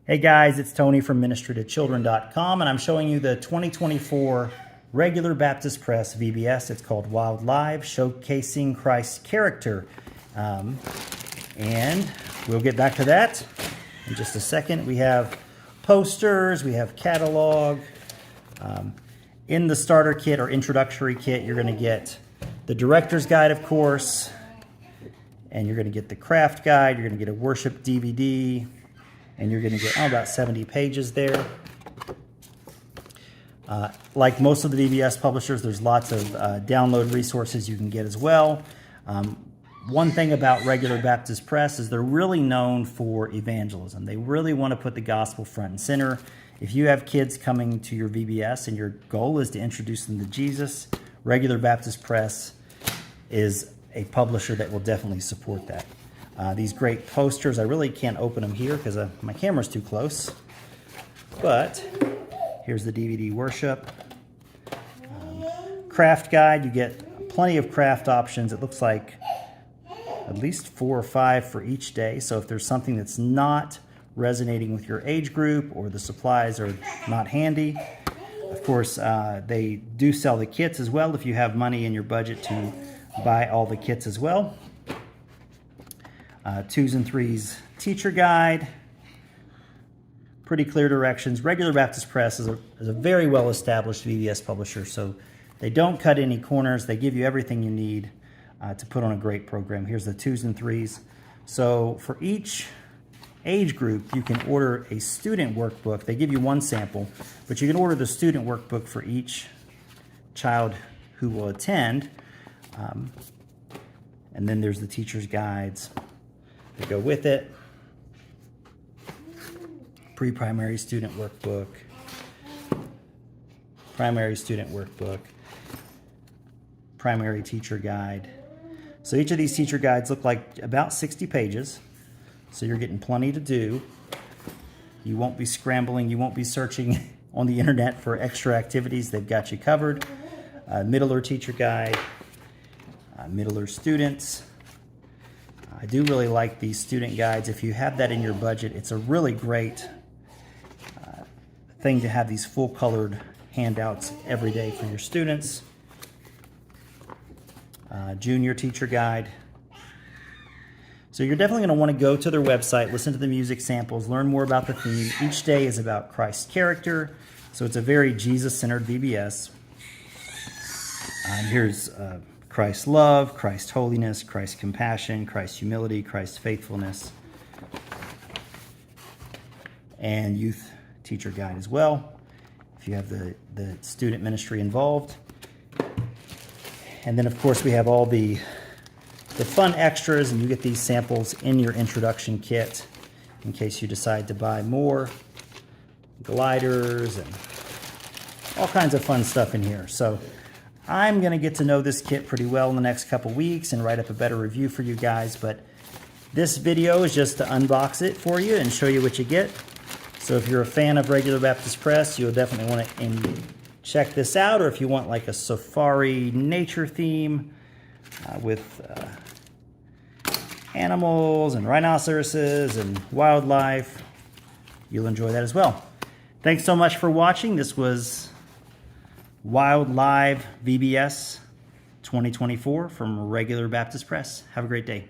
Hey guys, it's Tony from ministrytochildren.com, and I'm showing you the 2024 Regular Baptist Press VBS. It's called WildLIVE, Showcasing Christ's Character. And we'll get back to that in just a second. We have posters, we have catalog. In the starter kit or introductory kit, you're going to get the director's guide, of course, and you're going to get the craft guide, you're going to get a worship DVD, and you're going to get about 70 pages there. Like most of the VBS publishers, there's lots of download resources you can get as well. One thing about Regular Baptist Press is they're really known for evangelism. They really want to put the gospel front and center. If you have kids coming to your VBS and your goal is to introduce them to Jesus, Regular Baptist Press is a publisher that will definitely support that. These great posters, I really can't open them here because my camera's too close. But here's the DVD worship. Craft guide, you get plenty of craft options. It looks like at least 4 or 5 for each day. So if there's something that's not resonating with your age group or the supplies are not handy, of course, they do sell the kits as well if you have money in your budget to buy all the kits as well. 2s and 3s teacher guide, pretty clear directions. Regular Baptist Press is a very well established VBS publisher, so they don't cut any corners. They give you everything you need to put on a great program. Here's the 2s and 3s. So for each age group, you can order a student workbook. They give you one sample, but you can order the student workbook for each child who will attend. And then there's the teacher's guides that go with it. Pre-primary student workbook, primary student workbook, primary teacher guide. So each of these teacher guides look like about 60 pages. So you're getting plenty to do. You won't be scrambling, you won't be searching on the internet for extra activities. They've got you covered. Middler teacher guide, middler students. I do really like these student guides. If you have that in your budget, it's a really great thing to have these full colored handouts every day for your students. Junior teacher guide. So you're definitely going to want to go to their website, listen to the music samples, learn more about the theme. Each day is about Christ's character, so it's a very Jesus-centered VBS. Here's Christ's love, Christ's holiness, Christ's compassion, Christ's humility, Christ's faithfulness, and youth teacher guide as well, if you have the student ministry involved. And then, of course, we have all the fun extras, and you get these samples in your introduction kit in case you decide to buy more. Gliders and all kinds of fun stuff in here. So I'm going to get to know this kit pretty well in the next couple weeks and write up a better review for you guys, but this video is just to unbox it for you and show you what you get. So if you're a fan of Regular Baptist Press, you'll definitely want to check this out, or if you want like a safari nature theme with animals and rhinoceroses and wildlife, you'll enjoy that as well. Thanks so much for watching. This was WildLIVE VBS 2024 from Regular Baptist Press. Have a great day.